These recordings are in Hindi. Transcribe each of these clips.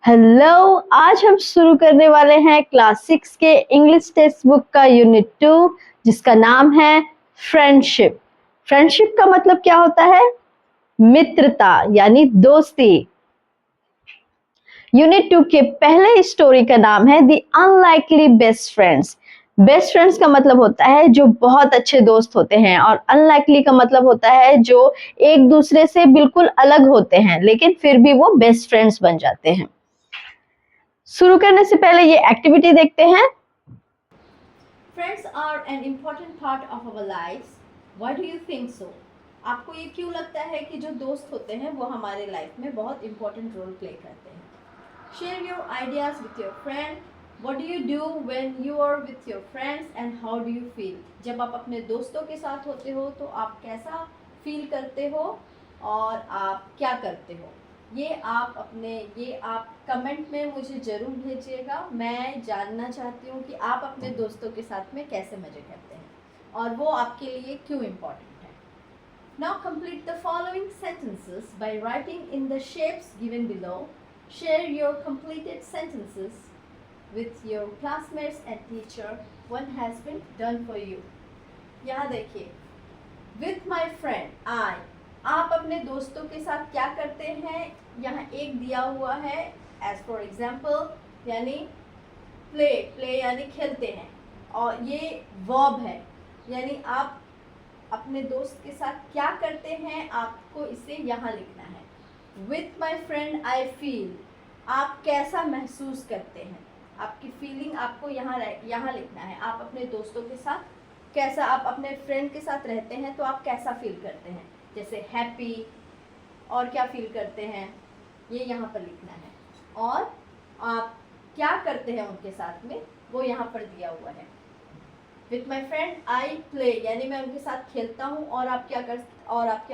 हेलो। आज हम शुरू करने वाले हैं क्लास 6 के इंग्लिश टेक्स्ट बुक का यूनिट 2 जिसका नाम है फ्रेंडशिप। फ्रेंडशिप का मतलब क्या होता है? मित्रता यानी दोस्ती। यूनिट 2 के पहले स्टोरी का नाम है the unlikely best friends. Best friends का मतलब होता है जो बहुत अच्छे दोस्त होते हैं, और अनलाइकली का मतलब होता है जो एक दूसरे से बिल्कुल अलग होते हैं लेकिन फिर भी वो बेस्ट फ्रेंड्स बन जाते हैं। शुरू करने से पहले ये एक्टिविटी देखते हैं। Friends are an important part of our lives. Why do you think so? आपको ये क्यों लगता है कि जो दोस्त होते हैं वो हमारे लाइफ में बहुत इंपॉर्टेंट रोल प्ले करते हैं? Share your ideas with your friend. What do you do when you are with your friends and how do you feel? जब आप अपने दोस्तों के साथ होते हो तो आप कैसा फील करते हो और आप क्या करते हो? ये आप कमेंट में मुझे ज़रूर भेजिएगा। मैं जानना चाहती हूँ कि आप अपने दोस्तों के साथ में कैसे मज़े करते हैं और वो आपके लिए क्यों इम्पोर्टेंट है। Now complete the following sentences by writing in the shapes given below. Share your completed sentences with your classmates and teacher. One has been done for you. यहाँ देखिए, with my friend I. आप अपने दोस्तों के साथ क्या करते हैं? यहाँ एक दिया हुआ है as for example, यानी play यानी खेलते हैं, और ये verb है यानी आप अपने दोस्त के साथ क्या करते हैं, आपको इसे यहाँ लिखना है। With my friend I feel, आप कैसा महसूस करते हैं, आपकी फीलिंग आपको यहाँ लिखना है। आप अपने दोस्तों के साथ कैसा, आप अपने फ्रेंड के साथ रहते हैं तो आप कैसा फील करते हैं, जैसे हैप्पी, और क्या फील करते हैं ये यहाँ पर लिखना है, और आप क्या करते हैं उनके साथ में वो यहाँ पर दिया हुआ है। With my friend I play यानी मैं उनके साथ खेलता हूँ, और आप क्या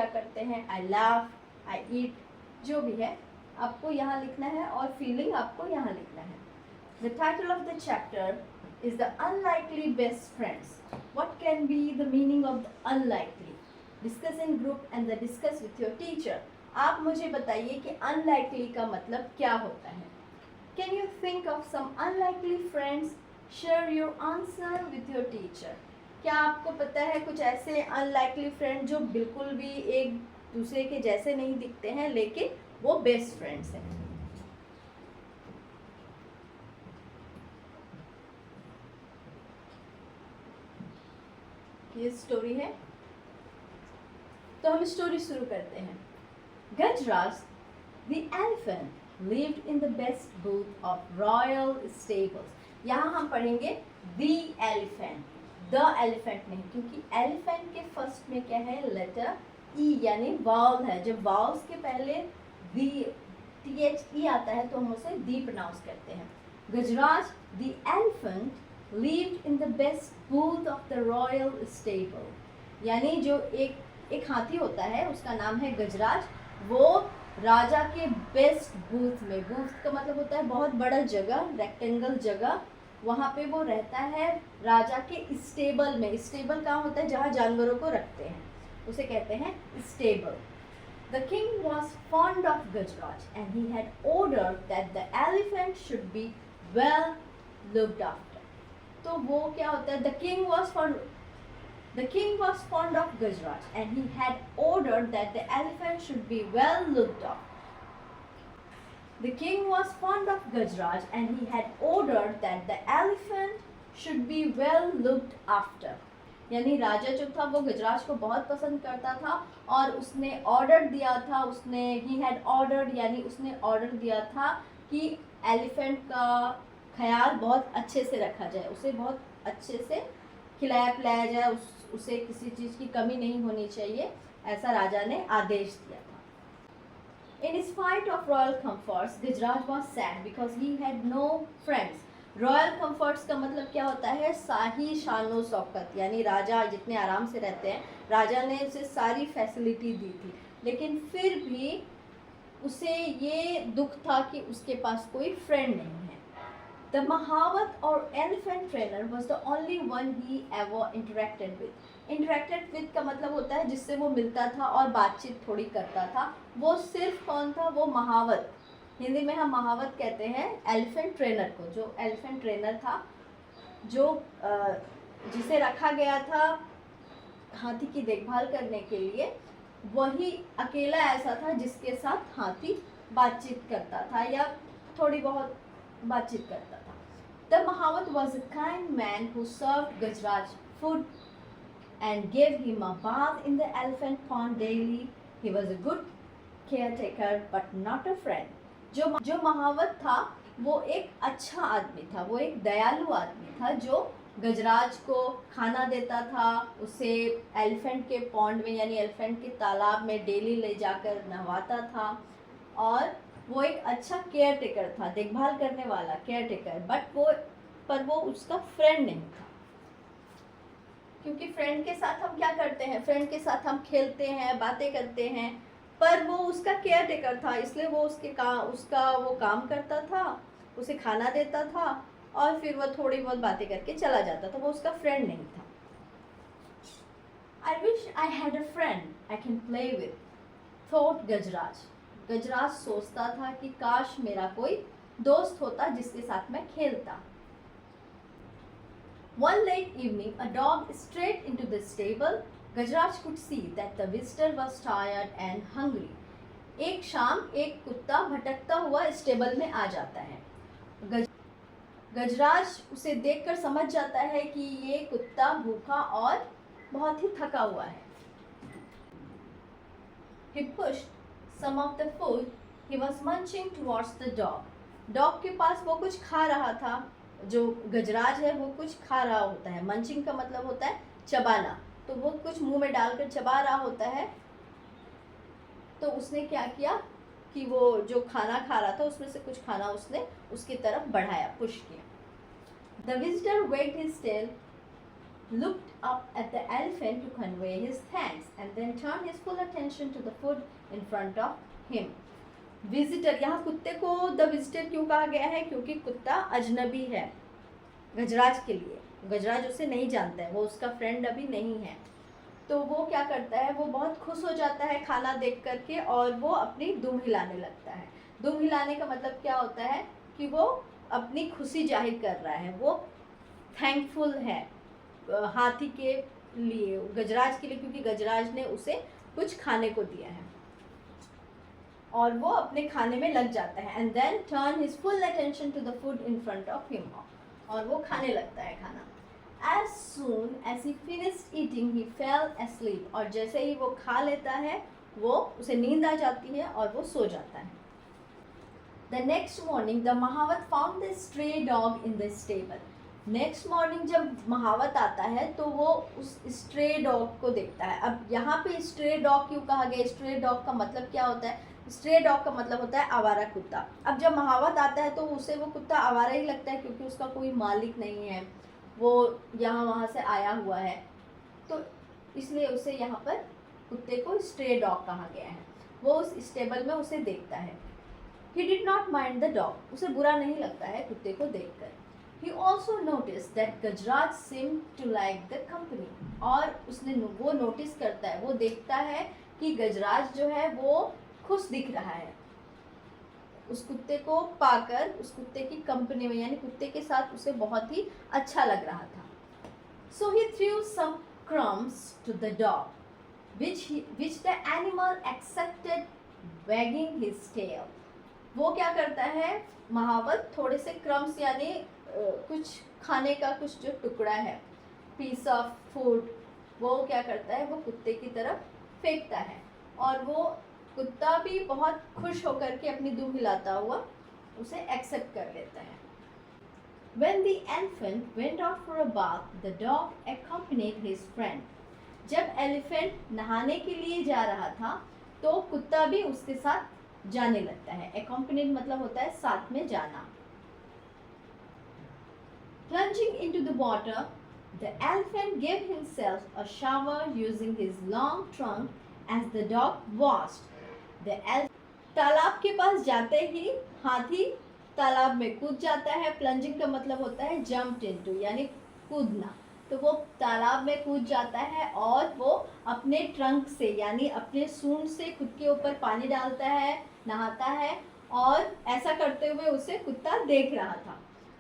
करते हैं, आई लाफ, आई ईट, जो भी है आपको यहाँ लिखना है, और फीलिंग आपको यहाँ लिखना है। The title of the chapter is the unlikely best friends. What can be the meaning of the unlikely? Discuss in group and then discuss with your teacher. आप मुझे बताइए कि unlikely का मतलब क्या होता है। Can you think of some unlikely friends? Share your answer with your teacher. क्या आपको पता है कुछ ऐसे unlikely friend जो बिल्कुल भी एक दूसरे के जैसे नहीं दिखते हैं लेकिन वो बेस्ट फ्रेंड्स हैं? ये स्टोरी है, तो हम स्टोरी शुरू करते हैं। Gajraj the elephant lived in the best booth of royal stables. यहाँ हम पढ़ेंगे द एलिफेंट, द एलिफेंट नहीं, क्योंकि एलिफेंट के फर्स्ट में क्या है, लेटर ई यानी वावल है। जब वावल्स के पहले दी THE आता है तो हम उसे दी प्रोनाउंस करते हैं। Gajraj the elephant lived in the best booth of the royal stable, यानी जो एक हाथी होता है उसका नाम है गजराज, वो राजा के बेस्ट बूथ में, बूथ का मतलब होता है बहुत बड़ा जगह, रेक्टेंगल जगह, वहाँ पे वो रहता है राजा के स्टेबल में। स्टेबल कहाँ होता है, जहाँ जानवरों को रखते हैं, उसे कहते हैं stable. The king was fond of Gajraj and he had ordered that the elephant should be well looked after. तो वो क्या होता है, the king was fond of Gajraj and he had ordered that the elephant should be well looked after. The king was fond of Gajraj and he had ordered that the elephant should be well looked after. यानी राजा जो था वो गजराज को बहुत पसंद करता था और उसने ऑर्डर दिया था, he had ordered यानी उसने ऑर्डर दिया था कि एलिफेंट का ख्याल बहुत अच्छे से रखा जाए, उसे बहुत अच्छे से खिलाया पिलाया जाए, उसे किसी चीज़ की कमी नहीं होनी चाहिए, ऐसा राजा ने आदेश दिया था। In spite of royal comforts, Gajraj was sad because he had no friends. Royal comforts का मतलब क्या होता है, शाही शानो शौकत, यानी राजा जितने आराम से रहते हैं, राजा ने उसे सारी फैसिलिटी दी थी, लेकिन फिर भी उसे ये दुख था कि उसके पास कोई फ्रेंड नहीं है। The Mahawat or elephant trainer was the only one he ever interacted with. Interacted with का मतलब होता है जिससे वो मिलता था और बातचीत थोड़ी करता था। वो सिर्फ कौन था, वो महावत, हिंदी में हम महावत कहते हैं एलिफेंट ट्रेनर को। जो एलिफेंट ट्रेनर था, जो जिसे रखा गया था हाथी की देखभाल करने के लिए, वही अकेला ऐसा था जिसके साथ हाथी बातचीत करता था या थोड़ी बहुत बातचीत करता था। The Mahawat was a kind man who served Gajraj food and gave him a bath in the elephant pond daily. He was a good caretaker but not a friend. जो महावत था वो एक अच्छा आदमी था, वो एक दयालु आदमी था जो गजराज को खाना देता था, उसे एलिफेंट के पॉन्ड में यानी एलिफेंट के तालाब में डेली ले जाकर नहवाता था, और वो एक अच्छा केयर टेकर था, देखभाल करने वाला केयर टेकर। पर वो उसका फ्रेंड नहीं था, क्योंकि फ्रेंड के साथ हम क्या करते हैं, फ्रेंड के साथ हम खेलते हैं, बातें करते हैं, पर वो उसका केयर टेकर था, इसलिए वो उसका वो काम करता था, उसे खाना देता था और फिर वो थोड़ी बहुत बातें करके चला जाता था, वो उसका फ्रेंड नहीं था। I wish I had a friend I can play with, thought गजराज। गजराज सोचता था कि काश मेरा कोई दोस्त होता जिसके साथ मैं खेलता। One late evening, a dog strayed into the stable. Gajraj could see that the visitor was tired and hungry. एक शाम एक कुत्ता भटकता हुआ स्टेबल में आ जाता है। गजराज उसे देखकर समझ जाता है कि ये कुत्ता भूखा और बहुत ही थका हुआ है। He pushed some of the food he was munching towards the dog. Dog के पास वो कुछ खा रहा था, जो गजराज है वो कुछ खा रहा होता है। मंचिंग का मतलब होता है चबाना, तो वो कुछ मुंह में डालकर चबा रहा होता है। तो उसने क्या किया कि वो जो खाना खा रहा था उसमें से कुछ खाना उसने उसकी तरफ बढ़ाया, पुश किया। The visitor wagged his tail, looked up at the elephant to convey his thanks, and then turned his full attention to the food in front of him. Visitor, यहाँ कुत्ते को द विजिटर क्यों कहा गया है? क्योंकि कुत्ता अजनबी है गजराज के लिए, गजराज उसे नहीं जानता है, वो उसका फ्रेंड अभी नहीं है। तो वो क्या करता है, वो बहुत खुश हो जाता है खाना देख करके और वो अपनी दुम हिलाने लगता है। दुम हिलाने का मतलब क्या होता है कि वो अपनी खुशी जाहिर कर रहा है, वो थैंकफुल है हाथी के लिए, गजराज के लिए, क्योंकि गजराज ने उसे कुछ खाने को दिया है। और वो अपने खाने में लग जाता है। And then turn his full attention to the food in front of him, और वो खाने लगता है खाना। As soon as he finished eating, he fell asleep, और जैसे ही वो खा लेता है वो उसे नींद आ जाती है और वो सो जाता है। The next morning, the Mahawat found the stray dog in the stable. Next morning जब महावत आता है तो वो उस स्ट्रे डॉग को देखता है। अब यहाँ पे स्ट्रे डॉग क्यों कहा गया? स्ट्रे डॉग का मतलब क्या होता है? स्ट्रे डॉग का मतलब होता है आवारा कुत्ता। अब जब महावत आता है तो उसे वो कुत्ता आवारा ही लगता है, क्योंकि उसका कोई मालिक नहीं है, वो यहाँ वहाँ से आया हुआ है, तो इसलिए उसे यहाँ पर कुत्ते को स्ट्रे डॉग कहा गया है। वो उस स्टेबल में उसे देखता है। He did not mind the dog, उसे बुरा नहीं लगता है कुत्ते को देखकर। He also noticed that Gajraj seemed to like the company, और उसने वो नोटिस करता है, वो देखता है कि गजराज जो है वो खुश दिख रहा है उस कुत्ते को पाकर, उस कुत्ते की कंपनी में, यानी कुत्ते के साथ उसे बहुत ही अच्छा लग रहा था। So he threw some crumbs to the dog, which the animal accepted, wagging his tail. वो क्या करता है, महावत थोड़े से क्रम्स यानी कुछ खाने का कुछ जो टुकड़ा है, पीस ऑफ फूड, वो क्या करता है, वो कुत्ते की तरफ फेंकता है, और वो कुत्ता भी बहुत खुश होकर के अपनी दुम हिलाता हुआ उसे एक्सेप्ट कर लेता है। When the elephant went out for a bath, the dog accompanied his friend. जब एलिफेंट नहाने के लिए जा रहा था तो कुत्ता भी उसके साथ जाने लगता है। Accompanied मतलब होता है साथ में जाना। Plunging into the water, the elephant gave himself a shower using his long trunk as the dog washed. तालाब के पास जाते ही हाथी तालाब में कूद जाता है। प्लंजिंग का मतलब होता है जंप्ड इनटू, यानी कूदना। तो वो तालाब में कूद जाता है और वो अपने ट्रंक से यानी अपने सूंड से खुद के ऊपर पानी डालता है, नहाता है और ऐसा करते हुए उसे कुत्ता देख रहा था।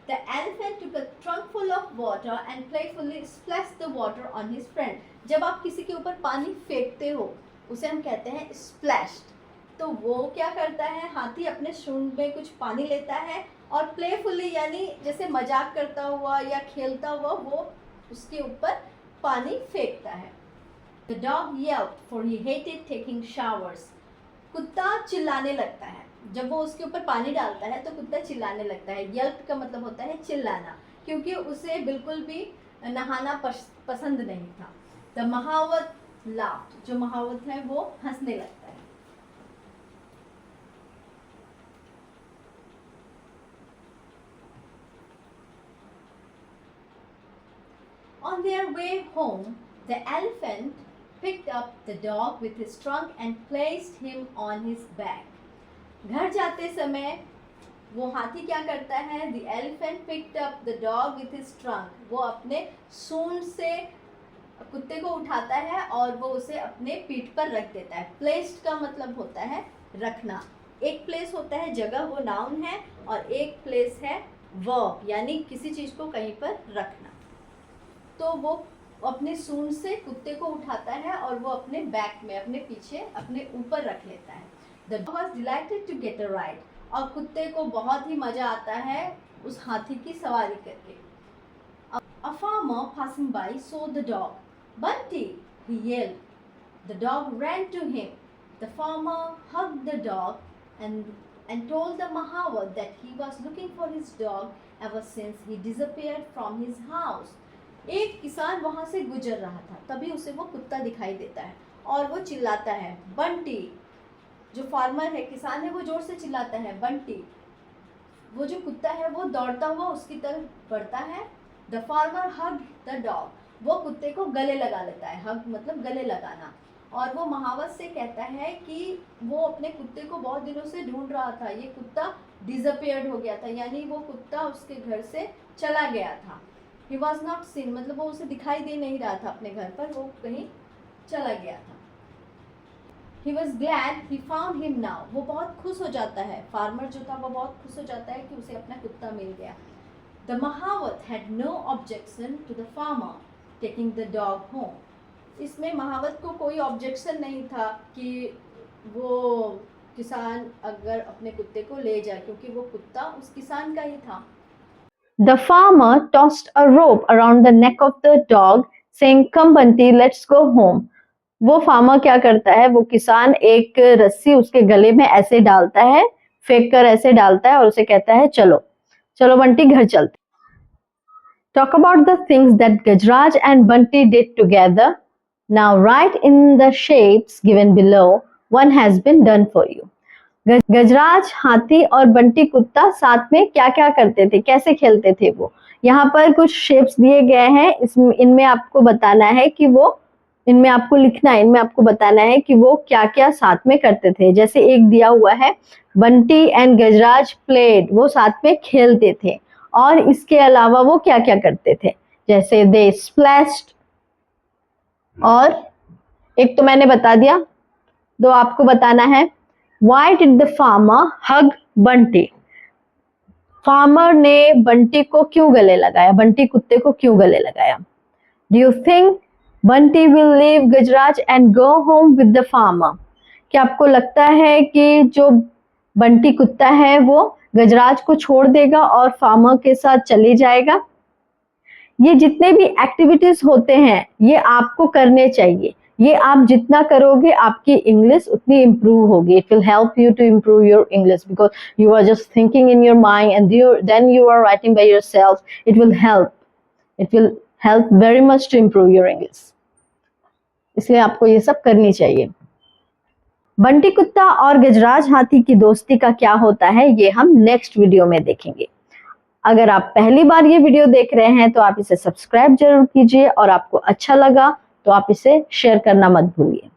The elephant took a trunk full of water and playfully splashed the water on his friend. जब आप किसी के ऊपर पानी फेंकते हो उसे हम कहते हैं splashed। तो वो क्या करता है, हाथी अपने सूंड में कुछ पानी लेता है और प्लेफुली यानी जैसे मजाक करता हुआ या खेलता हुआ वो उसके ऊपर पानी फेंकता है। The dog yelped for he hated taking showers. कुत्ता चिल्लाने लगता है, जब वो उसके ऊपर पानी डालता है तो कुत्ता चिल्लाने लगता है। यल्प का मतलब होता है चिल्लाना, क्योंकि उसे बिल्कुल भी नहाना पसंद नहीं था। द महावत laughed, जो महावत है वो हंसने लगता है। On their way home, the elephant picked up the dog with his trunk and placed him on his back. घर जाते समय वो हाथी क्या करता है, The elephant picked up the dog with his trunk. वो अपने सूंड से कुत्ते को उठाता है और वो उसे अपने पीठ पर रख देता है। Placed का मतलब होता है रखना। एक प्लेस होता है जगह, वो नाउन है, और एक प्लेस है वर्ब यानी किसी चीज़ को कहीं पर रखना। तो वो अपने सूंड से कुत्ते को उठाता है और वो अपने बैक में, अपने पीछे, अपने ऊपर रख लेता है। The dog was delighted to get a ride. और कुत्ते को बहुत ही मजा आता है उस हाथी की सवारी करके। A farmer passing by saw the dog. Bunty, he yelled. The dog ran to him. The farmer hugged the dog and told the Mahawat that he was looking for his dog ever since he disappeared from his house. एक किसान वहाँ से गुजर रहा था, तभी उसे वो कुत्ता दिखाई देता है और वो चिल्लाता है बंटी। जो फार्मर है, किसान है, वो जोर से चिल्लाता है बंटी। वो जो कुत्ता है वो दौड़ता हुआ उसकी तरफ बढ़ता है। The farmer hug the dog, वो कुत्ते को गले लगा लेता है। हग मतलब गले लगाना। और वो महावत से कहता है कि वो अपने कुत्ते को बहुत दिनों से ढूंढ रहा था, ये कुत्ता डिसअपियर्ड हो गया था, यानी वो कुत्ता उसके घर से चला गया था। He was not seen, मतलब वो उसे दिखाई दे नहीं रहा था अपने घर पर, वो कहीं चला गया था। He was glad he found him now, वो बहुत खुश हो जाता है, फार्मर जो था वो बहुत खुश हो जाता है कि उसे अपना कुत्ता मिल गया। The Mahawat had no objection to the farmer taking the dog home. इसमें महावत को कोई ऑब्जेक्शन नहीं था कि वो किसान अगर अपने कुत्ते को ले जाए, क्योंकि वो कुत्ता उस किसान का ही था। The farmer tossed a rope around the neck of the dog, saying, "Come Bunty, let's go home." वो फार्मर क्या करता है, वो किसान एक रस्सी उसके गले में ऐसे डालता है, फेंक कर ऐसे डालता है और उसे कहता है चलो चलो बंटी घर चलते। Talk about the things that Gajraj and Bunty did together. Now write in the shapes given below, one has been done for you. गजराज हाथी और बंटी कुत्ता साथ में क्या क्या करते थे, कैसे खेलते थे वो। यहाँ पर कुछ शेप्स दिए गए हैं, इनमें आपको बताना है कि वो, इनमें आपको लिखना है, इनमें आपको बताना है कि वो क्या क्या साथ में करते थे। जैसे एक दिया हुआ है बंटी एंड गजराज प्लेड, वो साथ में खेलते थे। और इसके अलावा वो क्या क्या करते थे, जैसे दे स्प्लैश्ड, और एक तो मैंने बता दिया, दो आपको बताना है। Why did the farmer hug Bunty? Farmer ने बंटी को क्यों गले लगाया, बंटी कुत्ते को क्यों गले लगाया। Do you think Bunty will leave Gajraj and go home with the farmer? क्या आपको लगता है कि जो बंटी कुत्ता है वो गजराज को छोड़ देगा और फार्मर के साथ चले जाएगा? ये जितने भी एक्टिविटीज होते हैं ये आपको करने चाहिए। ये आप जितना करोगे आपकी इंग्लिश उतनी इम्प्रूव होगी। It will help you to improve your English because you are just thinking in your mind and then you are writing by yourself. It will help very much to improve your English. इसलिए आपको ये सब करनी चाहिए। बंटी कुत्ता और गजराज हाथी की दोस्ती का क्या होता है ये हम नेक्स्ट वीडियो में देखेंगे। अगर आप पहली बार ये वीडियो देख रहे हैं तो आप इसे सब्सक्राइब जरूर कीजिए और आपको अच्छा लगा तो आप इसे शेयर करना मत भूलिए।